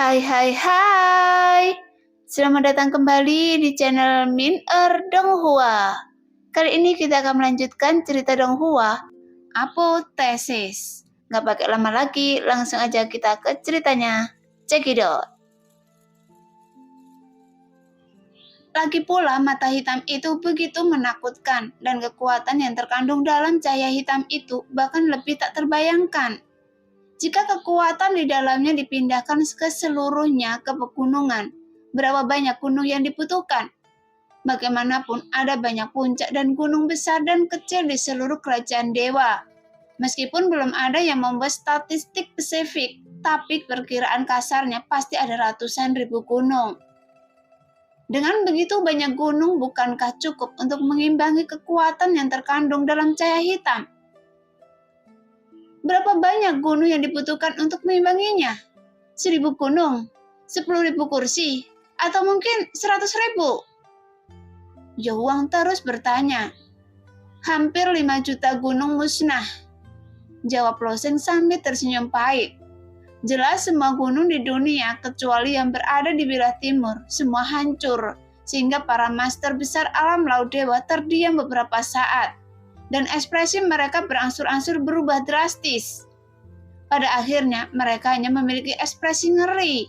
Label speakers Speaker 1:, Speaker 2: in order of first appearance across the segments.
Speaker 1: Hai hai hai. Selamat datang kembali di channel Min Donghua. Kali ini kita akan melanjutkan cerita Donghua, Apoteosis. Nggak pakai lama lagi, langsung aja kita ke ceritanya. Check it out. Lagi pula mata hitam itu begitu menakutkan dan kekuatan yang terkandung dalam cahaya hitam itu bahkan lebih tak terbayangkan. Jika kekuatan di dalamnya dipindahkan ke seluruhnya ke pegunungan, berapa banyak gunung yang dibutuhkan? Bagaimanapun ada banyak puncak dan gunung besar dan kecil di seluruh kerajaan dewa. Meskipun belum ada yang membuat statistik spesifik, tapi perkiraan kasarnya pasti ada ratusan ribu gunung. Dengan begitu banyak gunung, bukankah cukup untuk mengimbangi kekuatan yang terkandung dalam cahaya hitam? Berapa banyak gunung yang dibutuhkan untuk mengimbanginya? 1.000 gunung, 10.000 kursi, atau mungkin 100.000? Youwang terus bertanya. Hampir 5 juta gunung musnah, jawab Loseng sambil tersenyum pahit. Jelas semua gunung di dunia kecuali yang berada di wilayah timur, semua hancur, sehingga para master besar alam laut dewa terdiam beberapa saat. Dan ekspresi mereka berangsur-angsur berubah drastis. Pada akhirnya, mereka hanya memiliki ekspresi ngeri.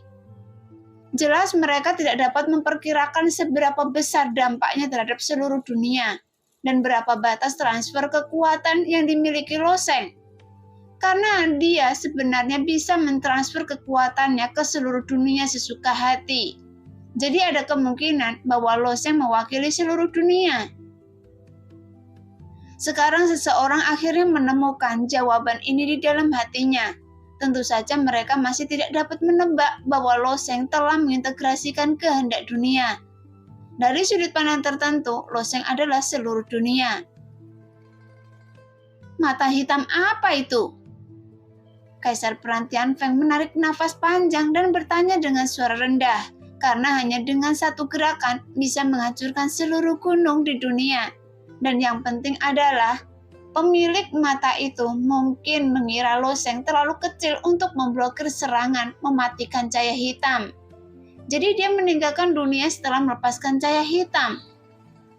Speaker 1: Jelas mereka tidak dapat memperkirakan seberapa besar dampaknya terhadap seluruh dunia, dan berapa batas transfer kekuatan yang dimiliki Loseng. Karena dia sebenarnya bisa mentransfer kekuatannya ke seluruh dunia sesuka hati. Jadi ada kemungkinan bahwa Loseng mewakili seluruh dunia. Sekarang seseorang akhirnya menemukan jawaban ini di dalam hatinya. Tentu saja mereka masih tidak dapat menebak bahwa Loseng telah mengintegrasikan kehendak dunia. Dari sudut pandang tertentu, Loseng adalah seluruh dunia. Mata hitam apa itu? Kaisar Perantian Feng menarik nafas panjang dan bertanya dengan suara rendah, karena hanya dengan satu gerakan bisa menghancurkan seluruh gunung di dunia. Dan yang penting adalah, pemilik mata itu mungkin mengira Loseng terlalu kecil untuk memblokir serangan mematikan cahaya hitam. Jadi dia meninggalkan dunia setelah melepaskan cahaya hitam.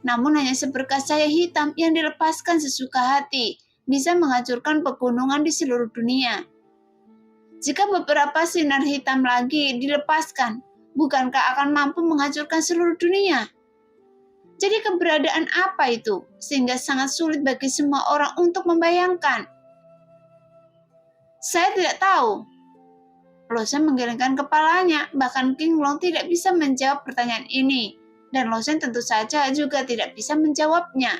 Speaker 1: Namun hanya seberkas cahaya hitam yang dilepaskan sesuka hati bisa menghancurkan pegunungan di seluruh dunia. Jika beberapa sinar hitam lagi dilepaskan, bukankah akan mampu menghancurkan seluruh dunia? Jadi keberadaan apa itu? Sehingga sangat sulit bagi semua orang untuk membayangkan. Saya tidak tahu. Loseng menggelengkan kepalanya, bahkan King Long tidak bisa menjawab pertanyaan ini. Dan Loseng tentu saja juga tidak bisa menjawabnya.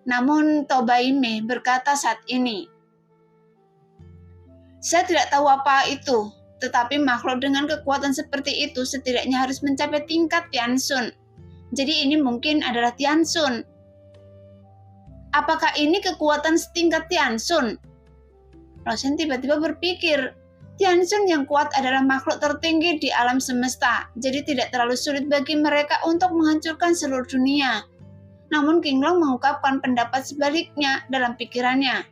Speaker 1: Namun Tobaime berkata saat ini. Saya tidak tahu apa itu, tetapi makhluk dengan kekuatan seperti itu setidaknya harus mencapai tingkat Tianshun. Jadi ini mungkin adalah Tianshun. Apakah ini kekuatan setingkat Tianshun? Loseng tiba-tiba berpikir, Tianshun yang kuat adalah makhluk tertinggi di alam semesta, jadi tidak terlalu sulit bagi mereka untuk menghancurkan seluruh dunia. Namun King Long mengungkapkan pendapat sebaliknya dalam pikirannya.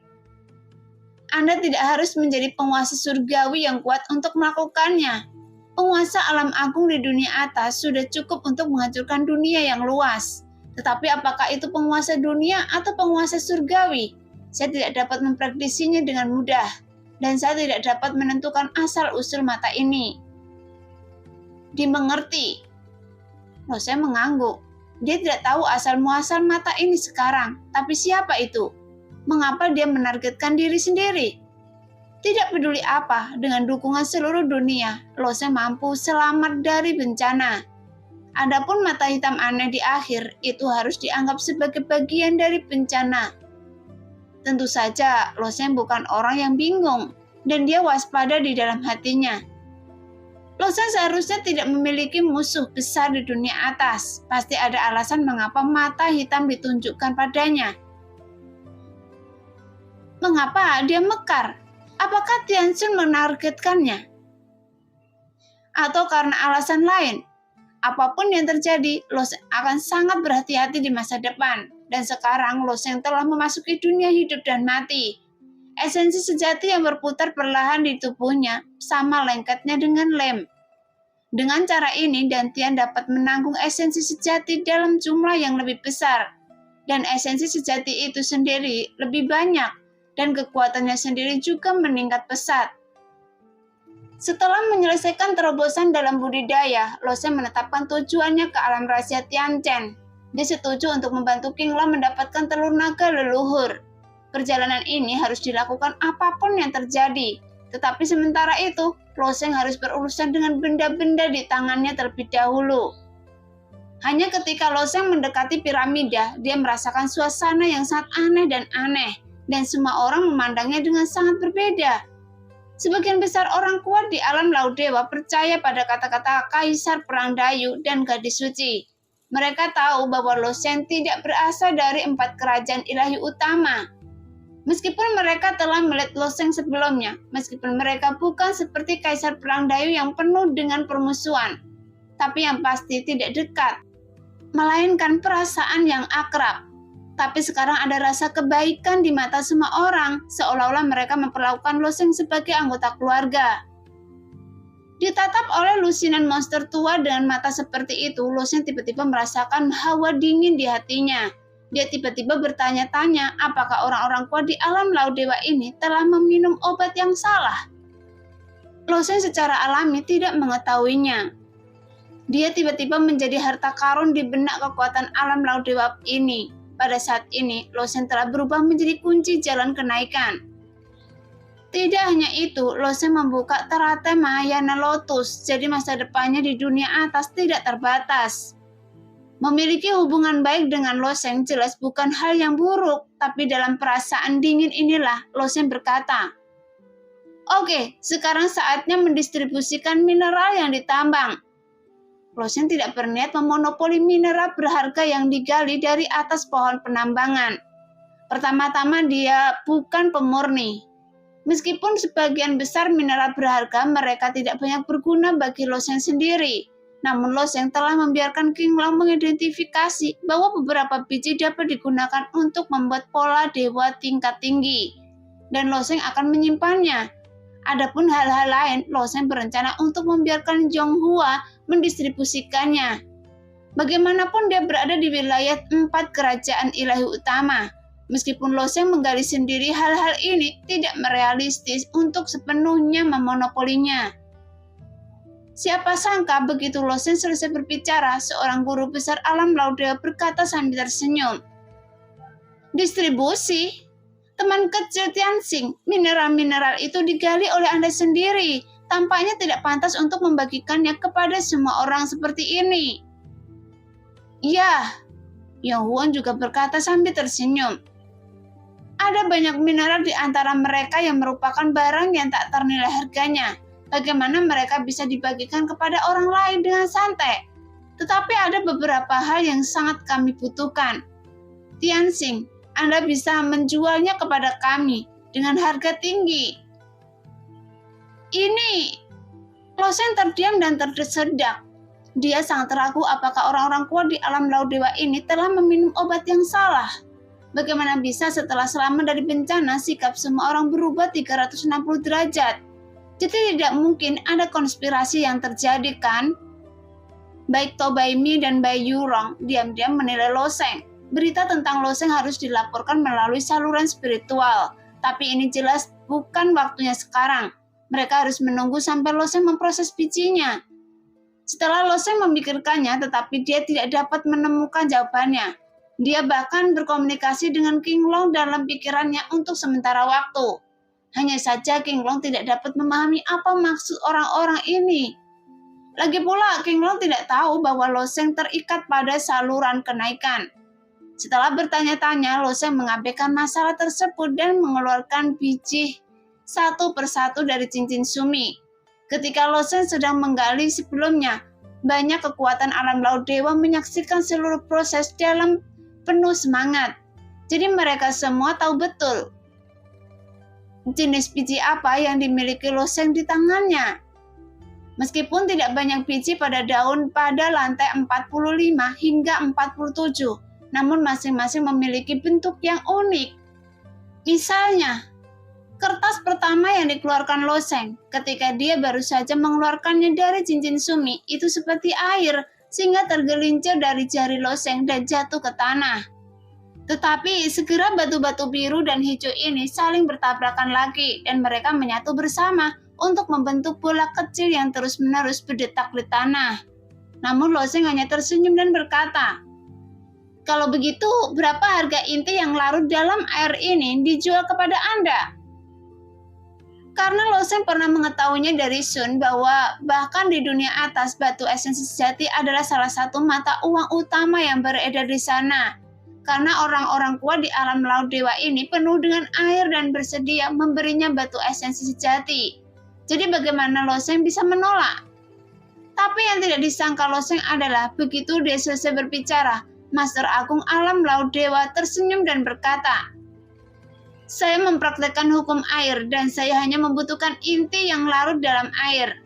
Speaker 1: Anda tidak harus menjadi penguasa surgawi yang kuat untuk melakukannya. Penguasa alam agung di dunia atas sudah cukup untuk menghancurkan dunia yang luas. Tetapi apakah itu penguasa dunia atau penguasa surgawi? Saya tidak dapat memprediksinya dengan mudah. Dan saya tidak dapat menentukan asal-usul mata ini. Dimengerti. Loseng mengangguk. Dia tidak tahu asal-muasal mata ini sekarang. Tapi siapa itu? Mengapa dia menargetkan diri sendiri? Tidak peduli apa, dengan dukungan seluruh dunia, Loseng mampu selamat dari bencana. Adapun mata hitam aneh di akhir, itu harus dianggap sebagai bagian dari bencana. Tentu saja, Loseng bukan orang yang bingung, dan dia waspada di dalam hatinya. Loseng seharusnya tidak memiliki musuh besar di dunia atas. Pasti ada alasan mengapa mata hitam ditunjukkan padanya. Mengapa dia mekar? Apakah Tianshun menargetkannya? Atau karena alasan lain? Apapun yang terjadi, Loseng akan sangat berhati-hati di masa depan. Dan sekarang Loseng telah memasuki dunia hidup dan mati. Esensi sejati yang berputar perlahan di tubuhnya sama lengketnya dengan lem. Dengan cara ini, Dantian dapat menanggung esensi sejati dalam jumlah yang lebih besar. Dan esensi sejati itu sendiri lebih banyak, dan kekuatannya sendiri juga meningkat pesat. Setelah menyelesaikan terobosan dalam budidaya, Lo Sheng menetapkan tujuannya ke alam rahasia Tianchen. Dia setuju untuk membantu King Long mendapatkan telur naga leluhur. Perjalanan ini harus dilakukan apapun yang terjadi. Tetapi sementara itu, Lo Sheng harus berurusan dengan benda-benda di tangannya terlebih dahulu. Hanya ketika Lo Sheng mendekati piramida, dia merasakan suasana yang sangat aneh, dan semua orang memandangnya dengan sangat berbeda. Sebagian besar orang kuat di alam Laut Dewa percaya pada kata-kata Kaisar Perang Dayu dan Gadis Suci. Mereka tahu bahwa Lo Sheng tidak berasal dari 4 kerajaan ilahi utama. Meskipun mereka telah melihat Lo Sheng sebelumnya, meskipun mereka bukan seperti Kaisar Perang Dayu yang penuh dengan permusuhan, tapi yang pasti tidak dekat, melainkan perasaan yang akrab. Tapi sekarang ada rasa kebaikan di mata semua orang, seolah-olah mereka memperlakukan Lo Sheng sebagai anggota keluarga. Ditatap oleh lusinan monster tua dengan mata seperti itu, Lo Sheng tiba-tiba merasakan hawa dingin di hatinya. Dia tiba-tiba bertanya-tanya apakah orang-orang kuat di alam Laut Dewa ini telah meminum obat yang salah. Lo Sheng secara alami tidak mengetahuinya. Dia tiba-tiba menjadi harta karun di benak kekuatan alam Laut Dewa ini. Pada saat ini, Lo Sheng telah berubah menjadi kunci jalan kenaikan. Tidak hanya itu, Lo Sheng membuka teratai Mahayana Lotus, jadi masa depannya di dunia atas tidak terbatas. Memiliki hubungan baik dengan Lo Sheng jelas bukan hal yang buruk, tapi dalam perasaan dingin inilah Lo Sheng berkata, "Oke, sekarang saatnya mendistribusikan mineral yang ditambang." Lo Sheng tidak berniat memonopoli mineral berharga yang digali dari atas pohon penambangan. Pertama-tama dia bukan pemurni. Meskipun sebagian besar mineral berharga mereka tidak banyak berguna bagi Lo Sheng sendiri. Namun Lo Sheng telah membiarkan King Long mengidentifikasi bahwa beberapa biji dapat digunakan untuk membuat pola dewa tingkat tinggi. Dan Lo Sheng akan menyimpannya. Adapun hal-hal lain, Lo Sheng berencana untuk membiarkan Zhonghua mendistribusikannya. Bagaimanapun dia berada di wilayah 4 kerajaan ilahi utama. Meskipun Lo Sheng menggali sendiri, hal-hal ini tidak realistis untuk sepenuhnya memonopolinya. Siapa sangka begitu Lo Sheng selesai berbicara, seorang guru besar alam Laut Dewa berkata sambil tersenyum, "Distribusi? Teman kecil Tianxing, mineral-mineral itu digali oleh Anda sendiri. Tampaknya tidak pantas untuk membagikannya kepada semua orang seperti ini." "Ya," Yang Huan juga berkata sambil tersenyum. "Ada banyak mineral di antara mereka yang merupakan barang yang tak ternilai harganya. Bagaimana mereka bisa dibagikan kepada orang lain dengan santai? Tetapi ada beberapa hal yang sangat kami butuhkan. Tianxing, Anda bisa menjualnya kepada kami dengan harga tinggi." Ini, Lo Sheng terdiam dan tersedak. Dia sangat ragu apakah orang-orang kuat di alam Laut Dewa ini telah meminum obat yang salah. Bagaimana bisa setelah selamat dari bencana sikap semua orang berubah 360 derajat? Jadi tidak mungkin ada konspirasi yang terjadi, kan? Baik To Bai Mi dan Bai Yurong diam-diam menilai Lo Sheng. Berita tentang Lo Sheng harus dilaporkan melalui saluran spiritual. Tapi ini jelas bukan waktunya sekarang. Mereka harus menunggu sampai Lo Sheng memproses bijinya. Setelah Lo Sheng memikirkannya, tetapi dia tidak dapat menemukan jawabannya. Dia bahkan berkomunikasi dengan King Long dalam pikirannya untuk sementara waktu. Hanya saja King Long tidak dapat memahami apa maksud orang-orang ini. Lagi pula King Long tidak tahu bahwa Lo Sheng terikat pada saluran kenaikan. Setelah bertanya-tanya, Lo Sheng mengabaikan masalah tersebut dan mengeluarkan biji satu persatu dari cincin Sumi. Ketika Lo Sheng sedang menggali sebelumnya, banyak kekuatan alam Laut Dewa menyaksikan seluruh proses dalam penuh semangat. Jadi mereka semua tahu betul jenis biji apa yang dimiliki Lo Sheng di tangannya. Meskipun tidak banyak biji pada daun pada lantai 45 hingga 47, namun masing-masing memiliki bentuk yang unik. Misalnya, Kertas pertama yang dikeluarkan Lo Sheng ketika dia baru saja mengeluarkannya dari cincin Sumi itu seperti air, sehingga tergelincir dari jari Lo Sheng dan jatuh ke tanah. Tetapi segera batu-batu biru dan hijau ini saling bertabrakan lagi dan mereka menyatu bersama untuk membentuk bola kecil yang terus-menerus berdetak di tanah. Namun Lo Sheng hanya tersenyum dan berkata, "Kalau begitu, berapa harga inti yang larut dalam air ini dijual kepada Anda?" Karena Lo Sheng pernah mengetahuinya dari Sun bahwa bahkan di dunia atas batu esensi sejati adalah salah satu mata uang utama yang beredar di sana. Karena orang-orang kuat di alam laut dewa ini penuh dengan air dan bersedia memberinya batu esensi sejati. Jadi bagaimana Lo Sheng bisa menolak? Tapi yang tidak disangka Lo Sheng adalah begitu dia selesai berbicara, Master Agung alam laut dewa tersenyum dan berkata, "Saya mempraktekkan hukum air dan saya hanya membutuhkan inti yang larut dalam air.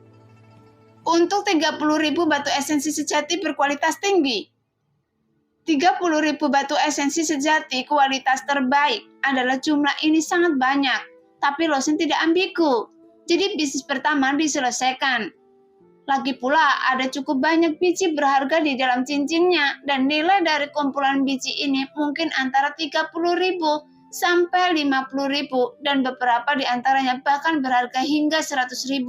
Speaker 1: Untuk 30.000 batu esensi sejati berkualitas tinggi. 30.000 batu esensi sejati kualitas terbaik adalah jumlah ini sangat banyak. Tapi Lo Sheng tidak ambigu. Jadi bisnis pertama diselesaikan. Lagi pula ada cukup banyak biji berharga di dalam cincinnya dan nilai dari kumpulan biji ini mungkin antara 30.000 sampai 50.000 dan beberapa di antaranya bahkan berharga hingga 100.000.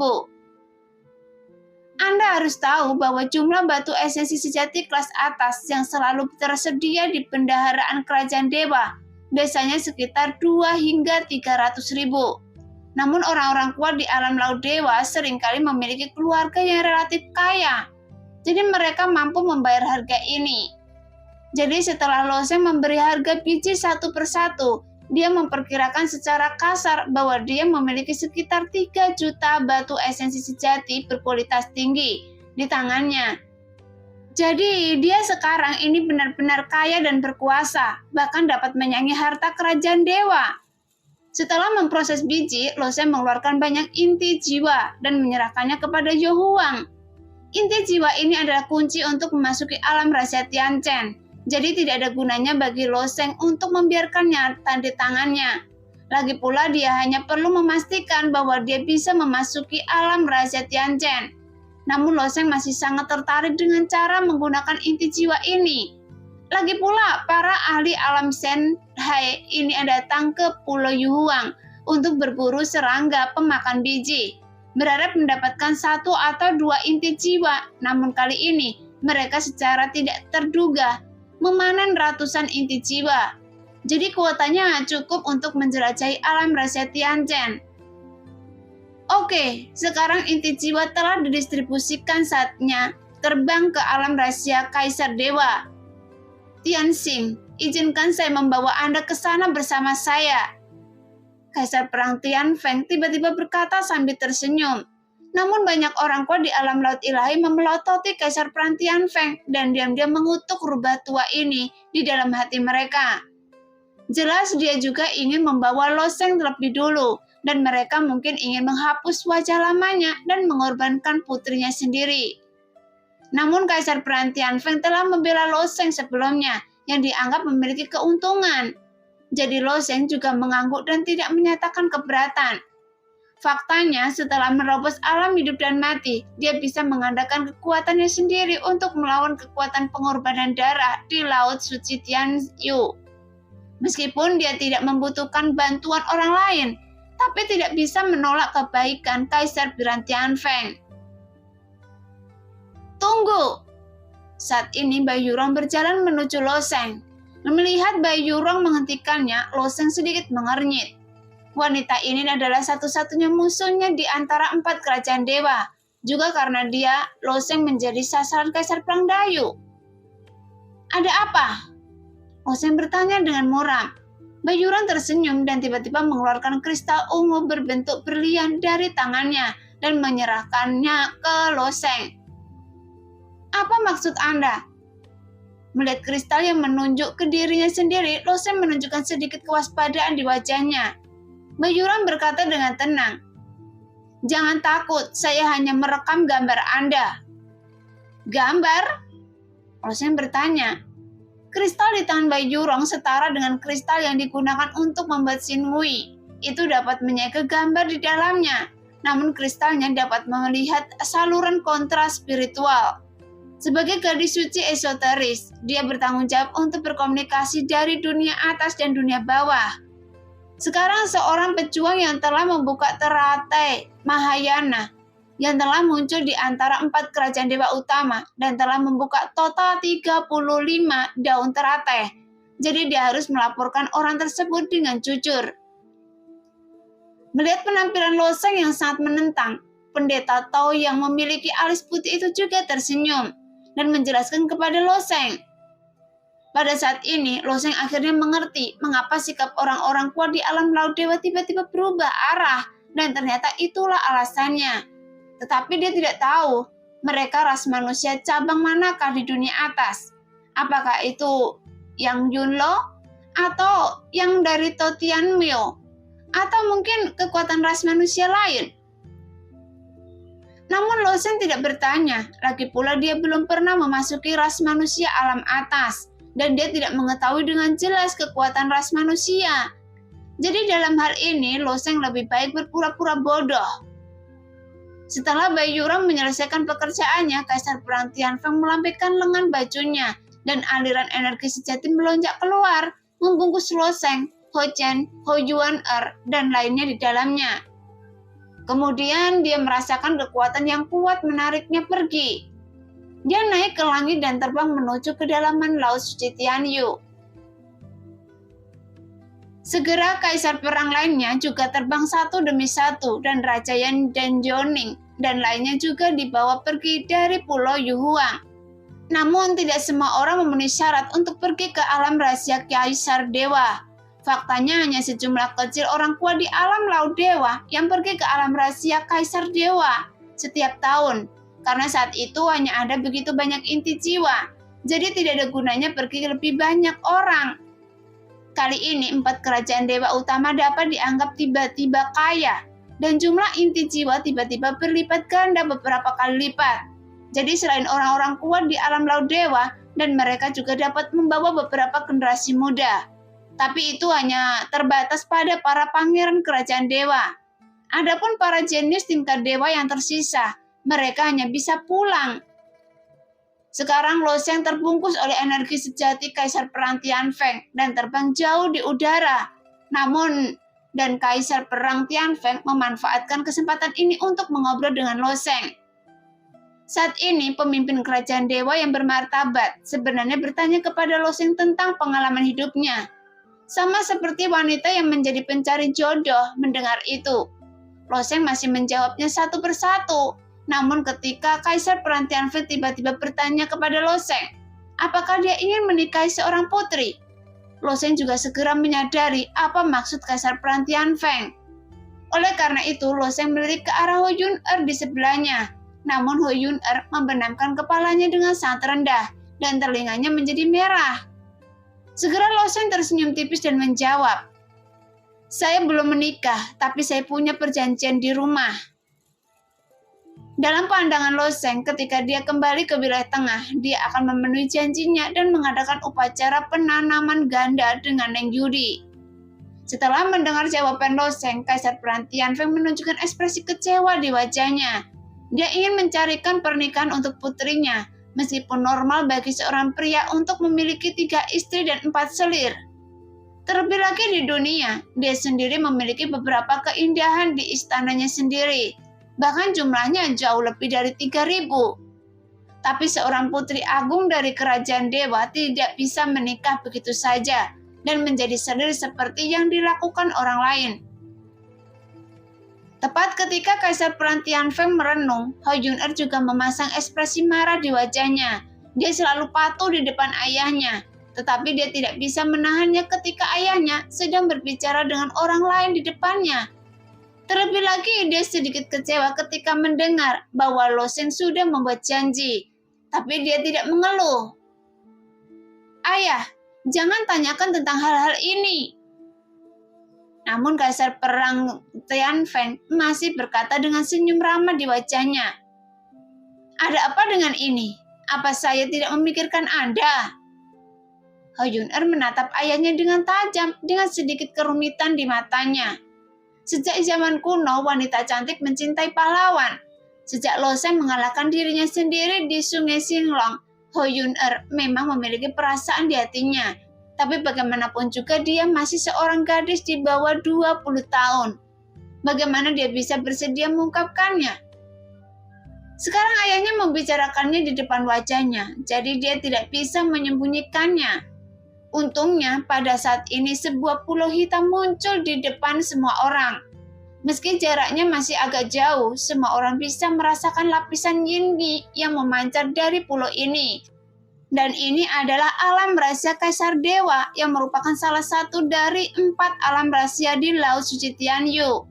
Speaker 1: Anda harus tahu bahwa jumlah batu esensi sejati kelas atas yang selalu tersedia di bendaharaan kerajaan dewa biasanya sekitar 2 hingga 300.000. Namun orang-orang kuat di alam laut dewa seringkali memiliki keluarga yang relatif kaya. Jadi mereka mampu membayar harga ini. Jadi setelah Lo Sheng memberi harga biji satu persatu, dia memperkirakan secara kasar bahwa dia memiliki sekitar 3 juta batu esensi sejati berkualitas tinggi di tangannya. Jadi dia sekarang ini benar-benar kaya dan berkuasa, bahkan dapat menyaingi harta kerajaan dewa. Setelah memproses biji, Lo Sheng mengeluarkan banyak inti jiwa dan menyerahkannya kepada Yo Huang. Inti jiwa ini adalah kunci untuk memasuki alam rahasia Tianchen. Jadi tidak ada gunanya bagi Lo Sheng untuk membiarkannya di tangannya. Lagi pula dia hanya perlu memastikan bahwa dia bisa memasuki alam rahasia Tianchen. Namun Lo Sheng masih sangat tertarik dengan cara menggunakan inti jiwa ini. Lagi pula para ahli alam Shen Hai ini datang ke Pulau Yuhuang untuk berburu serangga pemakan biji. Berharap mendapatkan 1 atau 2 inti jiwa. Namun kali ini mereka secara tidak terduga memanen ratusan inti jiwa. Jadi kuotanya cukup untuk menjelajahi alam rahasia Tianchen. Oke, sekarang inti jiwa telah didistribusikan, saatnya terbang ke alam rahasia Kaisar Dewa. Tianxing, izinkan saya membawa Anda ke sana bersama saya. Kaisar Perang Tianfeng tiba-tiba berkata sambil tersenyum. Namun banyak orang kuat di alam laut ilahi memelototi Kaisar Perang Tianfeng dan diam-diam mengutuk rubah tua ini di dalam hati mereka. Jelas dia juga ingin membawa Lo Sheng terlebih dulu dan mereka mungkin ingin menghapus wajah lamanya dan mengorbankan putrinya sendiri. Namun Kaisar Perang Tianfeng telah membela Lo Sheng sebelumnya yang dianggap memiliki keuntungan. Jadi Lo Sheng juga mengangguk dan tidak menyatakan keberatan. Faktanya, setelah merobos alam hidup dan mati, dia bisa mengandalkan kekuatannya sendiri untuk melawan kekuatan pengorbanan darah di Laut Suci Tianyu. Meskipun dia tidak membutuhkan bantuan orang lain, tapi tidak bisa menolak kebaikan Kaisar Perang Tianfeng. Tunggu! Saat ini Bai Yurong berjalan menuju Lo Sheng. Melihat Bai Yurong menghentikannya, Lo Sheng sedikit mengernyit. Wanita ini adalah satu-satunya musuhnya di antara 4 kerajaan dewa. Juga karena dia, Lo Sheng menjadi sasaran Kaisar Perang Dayu. Ada apa? Lo Sheng bertanya dengan muram. Bai Yurong tersenyum dan tiba-tiba mengeluarkan kristal ungu berbentuk berlian dari tangannya dan menyerahkannya ke Lo Sheng. Apa maksud Anda? Melihat kristal yang menunjuk ke dirinya sendiri, Lo Sheng menunjukkan sedikit kewaspadaan di wajahnya. Bai Yurong berkata dengan tenang, "Jangan takut, saya hanya merekam gambar Anda." Gambar? Lo Sheng bertanya. Kristal di tangan Bai Yurong setara dengan kristal yang digunakan untuk membuat Xin Wei. itu dapat menyeka gambar di dalamnya, namun kristalnya dapat melihat saluran kontra spiritual. Sebagai gadis suci esoteris, dia bertanggung jawab untuk berkomunikasi dari dunia atas dan dunia bawah. Sekarang seorang pejuang yang telah membuka teratai Mahayana, yang telah muncul di antara 4 kerajaan dewa utama dan telah membuka total 35 daun teratai. Jadi dia harus melaporkan orang tersebut dengan jujur. Melihat penampilan Loseng yang sangat menentang, pendeta Tao yang memiliki alis putih itu juga tersenyum dan menjelaskan kepada Loseng. Pada saat ini, Loseng akhirnya mengerti mengapa sikap orang-orang kuat di alam laut dewa tiba-tiba berubah arah, dan ternyata itulah alasannya. Tetapi dia tidak tahu mereka ras manusia cabang manakah di dunia atas. Apakah itu yang Yunlo atau yang dari Totianmyo, atau mungkin kekuatan ras manusia lain? Namun Loseng tidak bertanya, lagi pula dia belum pernah memasuki ras manusia alam atas, dan dia tidak mengetahui dengan jelas kekuatan ras manusia. Jadi dalam hal ini Loseng lebih baik berpura-pura bodoh. Setelah Bai Yurong menyelesaikan pekerjaannya, Kaisar Perang Tianfeng melambaikan lengan bajunya, dan aliran energi sejati melonjak keluar, membungkus Loseng, Ho Chen, Ho Yuan-er, dan lainnya di dalamnya. Kemudian dia merasakan kekuatan yang kuat menariknya pergi. Dia naik ke langit dan terbang menuju kedalaman Laut Suci Tianyu. Segera kaisar perang lainnya juga terbang satu demi satu, dan Raja Yan dan Joning dan lainnya juga dibawa pergi dari Pulau Yuhuang. Namun tidak semua orang memenuhi syarat untuk pergi ke alam rahasia Kaisar Dewa. Faktanya hanya sejumlah kecil orang kuat di alam laut dewa yang pergi ke alam rahasia Kaisar Dewa setiap tahun. Karena saat itu hanya ada begitu banyak inti jiwa, jadi tidak ada gunanya pergi lebih banyak orang. Kali ini 4 kerajaan dewa utama dapat dianggap tiba-tiba kaya, dan jumlah inti jiwa tiba-tiba berlipat ganda beberapa kali lipat. Jadi selain orang-orang kuat di alam laut dewa, dan mereka juga dapat membawa beberapa generasi muda. Tapi itu hanya terbatas pada para pangeran kerajaan dewa. Adapun para jenius tingkat dewa yang tersisa, mereka hanya bisa pulang. Sekarang Loseng terbungkus oleh energi sejati Kaisar Perang Tianfeng dan terbang jauh di udara. Dan Kaisar Perang Tianfeng memanfaatkan kesempatan ini untuk mengobrol dengan Loseng. Saat ini pemimpin kerajaan dewa yang bermartabat sebenarnya bertanya kepada Loseng tentang pengalaman hidupnya. Sama seperti wanita yang menjadi pencari jodoh mendengar itu. Loseng masih menjawabnya satu persatu. Namun ketika Kaisar Perang Tianfeng tiba-tiba bertanya kepada Loseng, apakah dia ingin menikahi seorang putri? Loseng juga segera menyadari apa maksud Kaisar Perang Tianfeng. Oleh karena itu, Loseng melirik ke arah Ho Yun-er di sebelahnya. Namun Ho Yun-er membenamkan kepalanya dengan sangat rendah dan telinganya menjadi merah. Segera Loseng tersenyum tipis dan menjawab, "Saya belum menikah, tapi saya punya perjanjian di rumah." Dalam pandangan Loseng, ketika dia kembali ke wilayah tengah, dia akan memenuhi janjinya dan mengadakan upacara penanaman ganda dengan Neng Yudi. Setelah mendengar jawaban Loseng, Kaisar Perang Tianfeng menunjukkan ekspresi kecewa di wajahnya. Dia ingin mencarikan pernikahan untuk putrinya, meskipun normal bagi seorang pria untuk memiliki 3 istri dan 4 selir. Terlebih lagi di dunia, dia sendiri memiliki beberapa keindahan di istananya sendiri. Bahkan jumlahnya jauh lebih dari 3.000. Tapi seorang putri agung dari kerajaan dewa tidak bisa menikah begitu saja dan menjadi selir seperti yang dilakukan orang lain. Tepat ketika Kaisar Perang Tianfeng merenung, Ho Yun-er juga memasang ekspresi marah di wajahnya. Dia selalu patuh di depan ayahnya, tetapi dia tidak bisa menahannya ketika ayahnya sedang berbicara dengan orang lain di depannya. Terlebih lagi, dia sedikit kecewa ketika mendengar bahwa Loseng sudah membuat janji, tapi dia tidak mengeluh. "Ayah, jangan tanyakan tentang hal-hal ini." Namun Kaisar Perang Tianfeng masih berkata dengan senyum ramah di wajahnya, "Ada apa dengan ini? Apa saya tidak memikirkan Anda?" Ho Yun-er menatap ayahnya dengan tajam dengan sedikit kerumitan di matanya. Sejak zaman kuno, wanita cantik mencintai pahlawan. Sejak Loseng mengalahkan dirinya sendiri di Sungai Singlong, Ho Yun-er memang memiliki perasaan di hatinya. Tapi bagaimanapun juga dia masih seorang gadis di bawah 20 tahun. Bagaimana dia bisa bersedia mengungkapkannya? Sekarang ayahnya membicarakannya di depan wajahnya, jadi dia tidak bisa menyembunyikannya. Untungnya pada saat ini sebuah pulau hitam muncul di depan semua orang. Meski jaraknya masih agak jauh, semua orang bisa merasakan lapisan yin-gi yang memancar dari pulau ini. Dan ini adalah alam rahasia Kaisar Dewa yang merupakan salah satu dari 4 alam rahasia di Laut Suci Tianyu.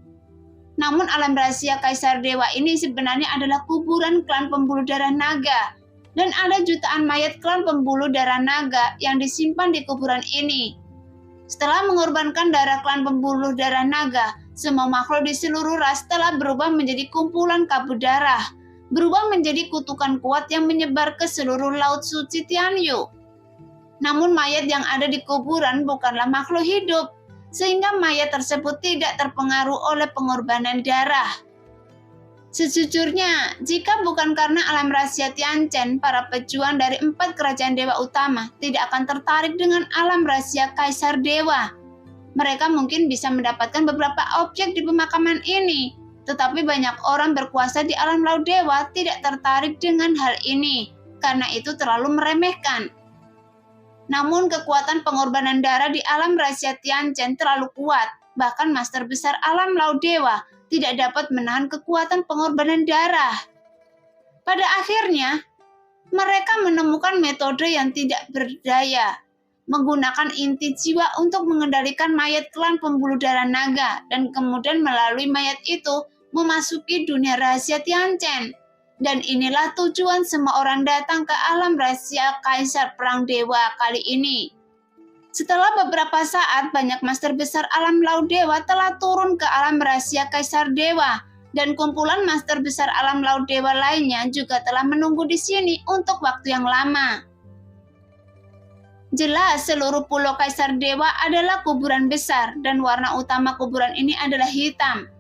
Speaker 1: Namun alam rahasia Kaisar Dewa ini sebenarnya adalah kuburan klan pembuluh darah naga. Dan ada jutaan mayat klan pembuluh darah naga yang disimpan di kuburan ini. Setelah mengorbankan darah klan pembuluh darah naga, semua makhluk di seluruh ras telah berubah menjadi kumpulan kabut darah. Berubah menjadi kutukan kuat yang menyebar ke seluruh Laut Suci Tianyu. Namun mayat yang ada di kuburan bukanlah makhluk hidup, sehingga mayat tersebut tidak terpengaruh oleh pengorbanan darah. Sejujurnya, jika bukan karena alam rahasia Tianchen, para pejuang dari 4 kerajaan dewa utama tidak akan tertarik dengan alam rahasia Kaisar Dewa. Mereka mungkin bisa mendapatkan beberapa objek di pemakaman ini, tetapi banyak orang berkuasa di alam laut dewa tidak tertarik dengan hal ini, karena itu terlalu meremehkan. Namun kekuatan pengorbanan darah di alam rahasia Tianchen terlalu kuat, bahkan Master Besar Alam Laut Dewa tidak dapat menahan kekuatan pengorbanan darah. Pada akhirnya, mereka menemukan metode yang tidak berdaya, menggunakan inti jiwa untuk mengendalikan mayat klan pembuluh darah naga, dan kemudian melalui mayat itu memasuki dunia rahasia Tianchen. Dan inilah tujuan semua orang datang ke alam rahasia Kaisar Perang Dewa kali ini. Setelah beberapa saat, banyak master besar alam laut dewa telah turun ke alam rahasia Kaisar Dewa, dan kumpulan master besar alam laut dewa lainnya juga telah menunggu di sini untuk waktu yang lama. Jelas seluruh pulau Kaisar Dewa adalah kuburan besar, dan warna utama kuburan ini adalah hitam.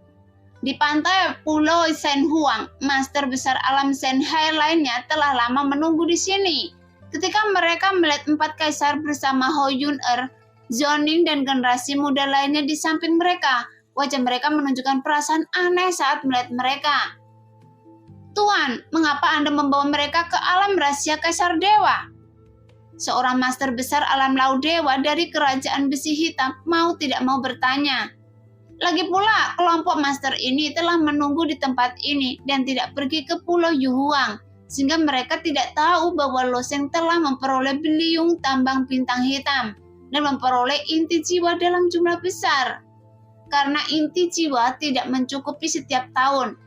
Speaker 1: Di pantai Pulau Shen Huang, master besar alam Shenhai lainnya telah lama menunggu di sini. Ketika mereka melihat 4 kaisar bersama Ho Yun-er, Zoning dan generasi muda lainnya di samping mereka, wajah mereka menunjukkan perasaan aneh saat melihat mereka. Tuan, mengapa Anda membawa mereka ke alam rahasia Kaisar Dewa? Seorang master besar alam laut dewa dari kerajaan besi hitam mau tidak mau bertanya. Lagi pula, kelompok master ini telah menunggu di tempat ini dan tidak pergi ke Pulau Yuhuang, sehingga mereka tidak tahu bahwa Loseng telah memperoleh beliung tambang bintang hitam dan memperoleh inti jiwa dalam jumlah besar. Karena inti jiwa tidak mencukupi setiap tahun.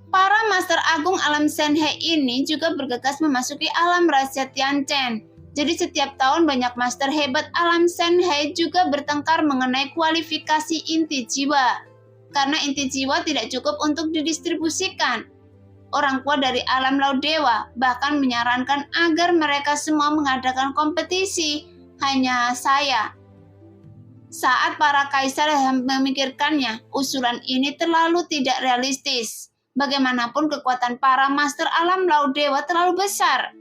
Speaker 1: Para master agung alam Shenhei ini juga bergegas memasuki alam rahasia Tianchen. Jadi setiap tahun banyak master hebat alam Shenhei juga bertengkar mengenai kualifikasi inti jiwa. Karena inti jiwa tidak cukup untuk didistribusikan. Orang kuat dari alam laut dewa bahkan menyarankan agar mereka semua mengadakan kompetisi. Hanya saya. Saat para kaisar memikirkannya, usulan ini terlalu tidak realistis. Bagaimanapun kekuatan para master alam laut dewa terlalu besar.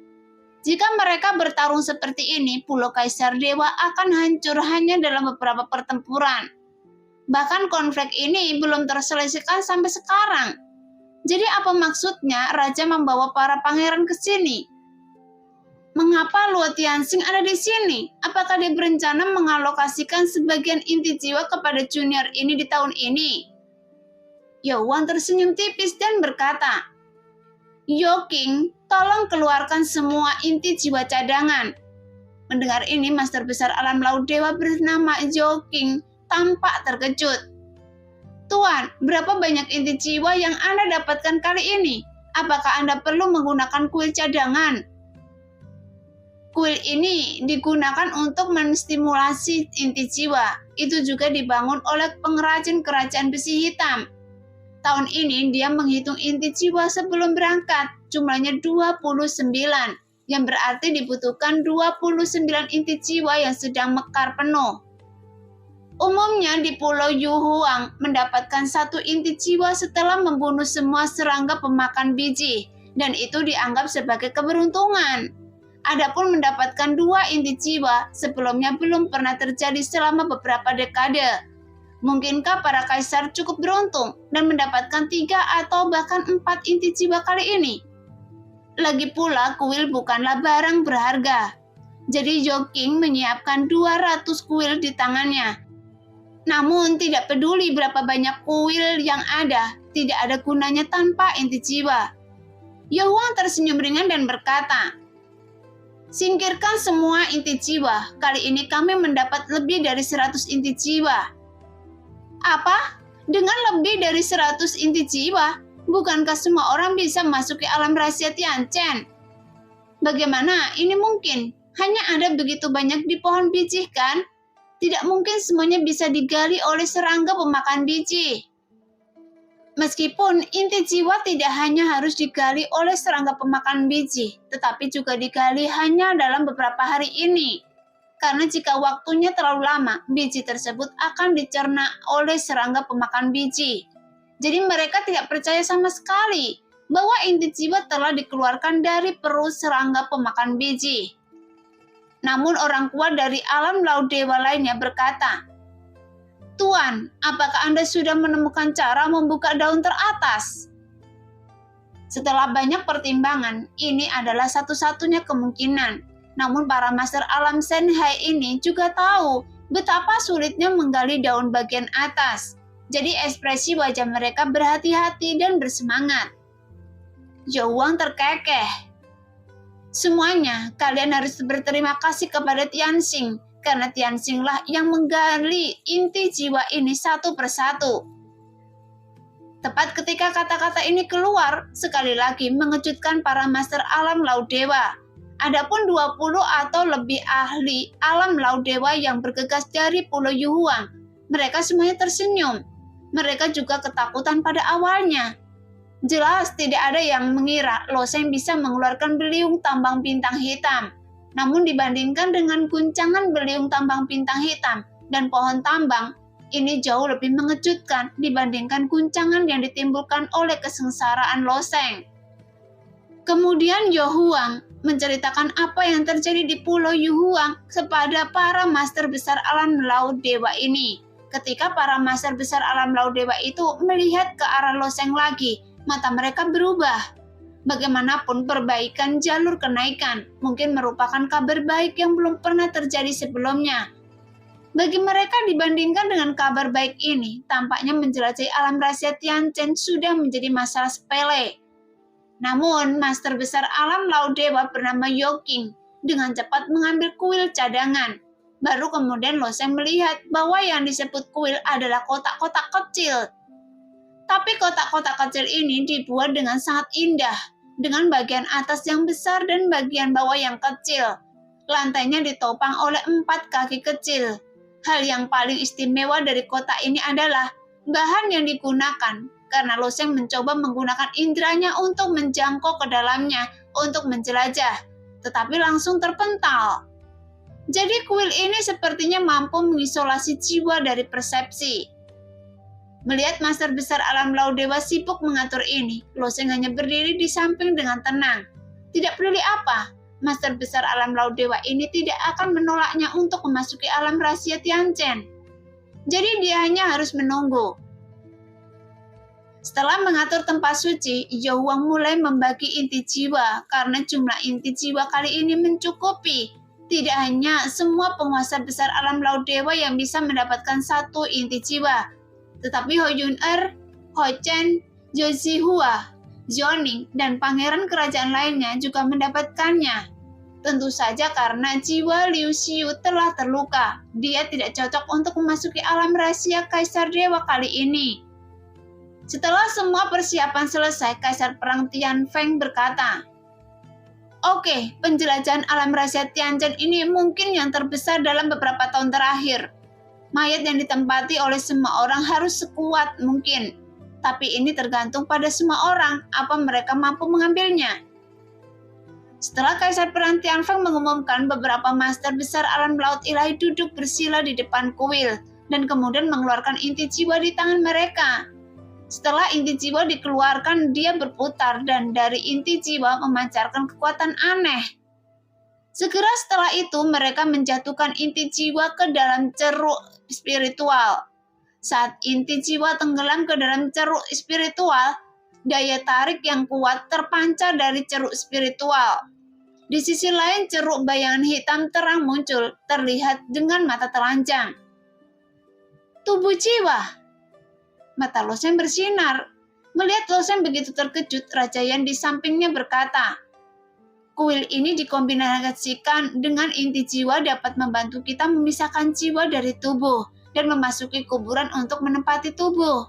Speaker 1: Jika mereka bertarung seperti ini, Pulau Kaisar Dewa akan hancur hanya dalam beberapa pertempuran. Bahkan konflik ini belum terselesaikan sampai sekarang. Jadi apa maksudnya Raja membawa para pangeran ke sini? Mengapa Luo Tianxing ada di sini? Apakah dia berencana mengalokasikan sebagian inti jiwa kepada junior ini di tahun ini? Youwang tersenyum tipis dan berkata, Yoking, tolong keluarkan semua inti jiwa cadangan. Mendengar ini, Master Besar Alam Laut Dewa bernama Yoking tampak terkejut. Tuan, berapa banyak inti jiwa yang Anda dapatkan kali ini? Apakah Anda perlu menggunakan kuil cadangan? Kuil ini digunakan untuk menstimulasi inti jiwa. Itu juga dibangun oleh pengrajin kerajaan besi hitam. Tahun ini dia menghitung inti jiwa sebelum berangkat, jumlahnya 29, yang berarti dibutuhkan 29 inti jiwa yang sedang mekar penuh. Umumnya di Pulau Yuhuang mendapatkan satu inti jiwa setelah membunuh semua serangga pemakan biji, dan itu dianggap sebagai keberuntungan. Adapun mendapatkan 2 inti jiwa sebelumnya belum pernah terjadi selama beberapa dekade. Mungkinkah para kaisar cukup beruntung dan mendapatkan 3 atau bahkan 4 inti jiwa kali ini? Lagi pula kuil bukanlah barang berharga. Jadi Yoking menyiapkan 200 kuil di tangannya. Namun tidak peduli berapa banyak kuil yang ada, tidak ada gunanya tanpa inti jiwa. Yohuang tersenyum ringan dan berkata, "Singkirkan semua inti jiwa, kali ini kami mendapat lebih dari 100 inti jiwa." "Apa? Dengan lebih dari 100 inti jiwa, bukankah semua orang bisa memasuki alam rahasia Tianchen?" "Bagaimana ini mungkin? Hanya ada begitu banyak di pohon biji kan? Tidak mungkin semuanya bisa digali oleh serangga pemakan biji." Meskipun inti jiwa tidak hanya harus digali oleh serangga pemakan biji, tetapi juga digali hanya dalam beberapa hari ini. Karena jika waktunya terlalu lama, biji tersebut akan dicerna oleh serangga pemakan biji. Jadi mereka tidak percaya sama sekali bahwa inti jiwa telah dikeluarkan dari perut serangga pemakan biji. Namun orang kuat dari alam laut dewa lainnya berkata, "Tuan, apakah Anda sudah menemukan cara membuka daun teratas?" Setelah banyak pertimbangan, ini adalah satu-satunya kemungkinan. Namun para master alam Shanghai ini juga tahu betapa sulitnya menggali daun bagian atas. Jadi ekspresi wajah mereka berhati-hati dan bersemangat. Yohuang terkekeh. "Semuanya, kalian harus berterima kasih kepada Tianxing, karena Tianxinglah yang menggali inti jiwa ini satu persatu." Tepat ketika kata-kata ini keluar, sekali lagi mengejutkan para master alam laut dewa. Adapun 20 atau lebih ahli alam laut dewa yang bergegas dari Pulau Yuhuang, mereka semuanya tersenyum. Mereka juga ketakutan pada awalnya. Jelas tidak ada yang mengira Lo Sheng bisa mengeluarkan beliung tambang bintang hitam. Namun dibandingkan dengan guncangan beliung tambang bintang hitam dan pohon tambang, ini jauh lebih mengejutkan dibandingkan guncangan yang ditimbulkan oleh kesengsaraan Lo Sheng. Kemudian Yohuang menceritakan apa yang terjadi di Pulau Yuhuang kepada para master besar alam laut dewa ini. Ketika para master besar alam laut dewa itu melihat ke arah Lo Sheng lagi, mata mereka berubah. Bagaimanapun perbaikan jalur kenaikan mungkin merupakan kabar baik yang belum pernah terjadi sebelumnya. Bagi mereka dibandingkan dengan kabar baik ini, tampaknya menjelajahi alam rahasia Tianchen sudah menjadi masalah sepele. Namun, master besar alam laut dewa bernama Yoking dengan cepat mengambil kuil cadangan. Baru kemudian Lo Sheng melihat bahwa yang disebut kuil adalah kotak-kotak kecil. Tapi kotak-kotak kecil ini dibuat dengan sangat indah, dengan bagian atas yang besar dan bagian bawah yang kecil. Lantainya ditopang oleh 4 kaki kecil. Hal yang paling istimewa dari kotak ini adalah bahan yang digunakan, karena Lo Sheng mencoba menggunakan indranya untuk menjangkau ke dalamnya untuk menjelajah, tetapi langsung terpental. Jadi kuil ini sepertinya mampu mengisolasi jiwa dari persepsi. Melihat master besar alam laut dewa sibuk mengatur ini, Lo Sheng hanya berdiri di samping dengan tenang. Tidak peduli apa, master besar alam laut dewa ini tidak akan menolaknya untuk memasuki alam rahasia Tianchen. Jadi dia hanya harus menunggu. Setelah mengatur tempat suci, Yohuang mulai membagi inti jiwa karena jumlah inti jiwa kali ini mencukupi. Tidak hanya semua penguasa besar alam laut dewa yang bisa mendapatkan 1 inti jiwa, tetapi Ho Yun-er, Ho Chen, Zhou Zihua, Zhou-ning, dan pangeran kerajaan lainnya juga mendapatkannya. Tentu saja karena jiwa Liu Xiu telah terluka. Dia tidak cocok untuk memasuki alam rahasia Kaisar Dewa kali ini. Setelah semua persiapan selesai, Kaisar Perang Tianfeng berkata, "Oke, penjelajahan alam rahasia Tianchen ini mungkin yang terbesar dalam beberapa tahun terakhir. Mayat yang ditempati oleh semua orang harus sekuat mungkin. Tapi ini tergantung pada semua orang, apa mereka mampu mengambilnya." Setelah Kaisar Perang Tianfeng mengumumkan, beberapa master besar alam laut ilahi duduk bersila di depan kuil. dan kemudian mengeluarkan inti jiwa di tangan mereka. Setelah inti jiwa dikeluarkan, dia berputar dan dari inti jiwa memancarkan kekuatan aneh. Segera setelah itu mereka menjatuhkan inti jiwa ke dalam ceruk spiritual. Saat inti jiwa tenggelam ke dalam ceruk spiritual, daya tarik yang kuat terpancar dari ceruk spiritual. Di sisi lain, ceruk bayangan hitam terang muncul, terlihat dengan mata telanjang. Tubuh jiwa. Mata Lo Sheng bersinar. Melihat Lo Sheng begitu terkejut, Raja Yan di sampingnya berkata, "Kuil ini dikombinasikan dengan inti jiwa dapat membantu kita memisahkan jiwa dari tubuh dan memasuki kuburan untuk menempati tubuh.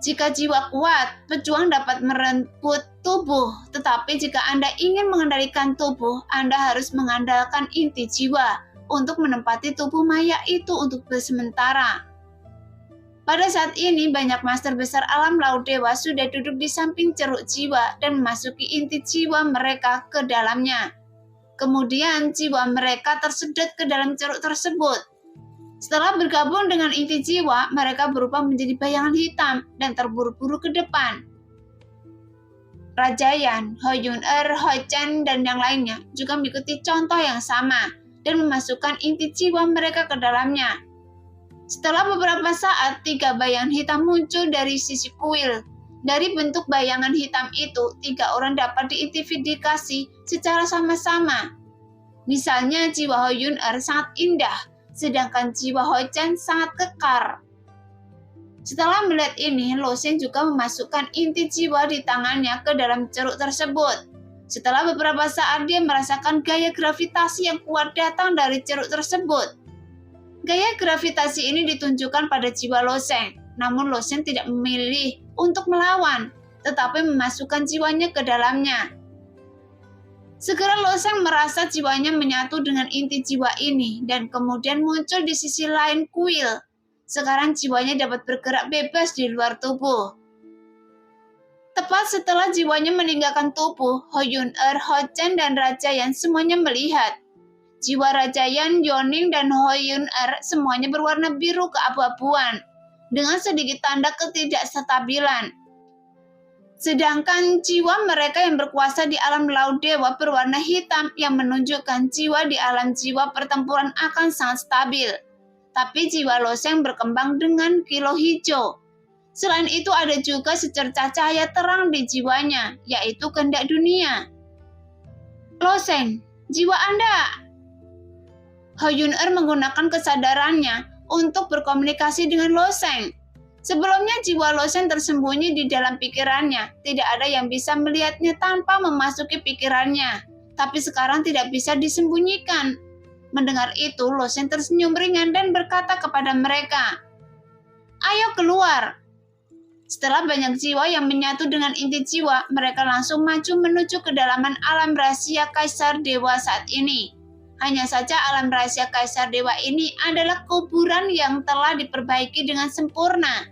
Speaker 1: Jika jiwa kuat, pejuang dapat merebut tubuh. Tetapi jika Anda ingin mengendalikan tubuh, Anda harus mengandalkan inti jiwa untuk menempati tubuh maya itu untuk sementara." Pada saat ini, banyak master besar alam laut dewa sudah duduk di samping ceruk jiwa dan memasuki inti jiwa mereka ke dalamnya. Kemudian jiwa mereka tersedot ke dalam ceruk tersebut. Setelah bergabung dengan inti jiwa, mereka berubah menjadi bayangan hitam dan terburu-buru ke depan. Raja Yan, Ho Yun-er, Ho Chen, dan yang lainnya juga mengikuti contoh yang sama dan memasukkan inti jiwa mereka ke dalamnya. Setelah beberapa saat, 3 bayangan hitam muncul dari sisi kuil. Dari bentuk bayangan hitam itu, 3 orang dapat diidentifikasi secara sama-sama. Misalnya, jiwa Ho Yun-er sangat indah, sedangkan jiwa Ho Chen sangat kekar. Setelah melihat ini, Lo Sheng juga memasukkan inti jiwa di tangannya ke dalam ceruk tersebut. Setelah beberapa saat, dia merasakan gaya gravitasi yang kuat datang dari ceruk tersebut. Gaya gravitasi ini ditunjukkan pada jiwa Lo Sheng, namun Lo Sheng tidak memilih untuk melawan, tetapi memasukkan jiwanya ke dalamnya. Segera Lo Sheng merasa jiwanya menyatu dengan inti jiwa ini, dan kemudian muncul di sisi lain kuil. Sekarang jiwanya dapat bergerak bebas di luar tubuh. Tepat setelah jiwanya meninggalkan tubuh, Ho Yun-er, Ho Chen, dan Raja Yan semuanya melihat. Jiwa Raja Yan, Yoning, dan Ho Yun-er semuanya berwarna biru keabu-abuan, dengan sedikit tanda ketidakstabilan. Sedangkan jiwa mereka yang berkuasa di alam laut dewa berwarna hitam yang menunjukkan jiwa di alam jiwa pertempuran akan sangat stabil. Tapi jiwa Lo Sheng berkembang dengan kilau hijau. Selain itu ada juga secercah cahaya terang di jiwanya, yaitu kehendak dunia. Lo Sheng, jiwa Anda. Ho Yun-er menggunakan kesadarannya untuk berkomunikasi dengan Lo Sheng. Sebelumnya jiwa Lo Sheng tersembunyi di dalam pikirannya. Tidak ada yang bisa melihatnya tanpa memasuki pikirannya. Tapi sekarang tidak bisa disembunyikan. Mendengar itu, Lo Sheng tersenyum ringan dan berkata kepada mereka, "Ayo keluar." Setelah banyak jiwa yang menyatu dengan inti jiwa, mereka langsung maju menuju kedalaman alam rahasia Kaisar Dewa saat ini. Hanya saja alam rahasia Kaisar Dewa ini adalah kuburan yang telah diperbaiki dengan sempurna.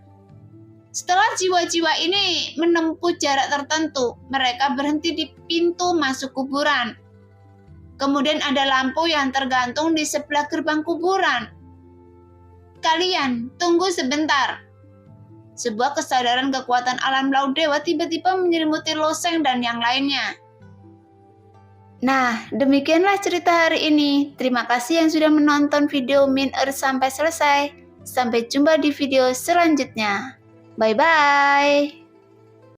Speaker 1: Setelah jiwa-jiwa ini menempuh jarak tertentu, mereka berhenti di pintu masuk kuburan. Kemudian ada lampu yang tergantung di sebelah gerbang kuburan. "Kalian, tunggu sebentar." Sebuah kesadaran kekuatan alam laut dewa tiba-tiba menyelimuti Lo Sheng dan yang lainnya. Nah, demikianlah cerita hari ini. Terima kasih yang sudah menonton video Min-er sampai selesai. Sampai jumpa di video selanjutnya. Bye-bye.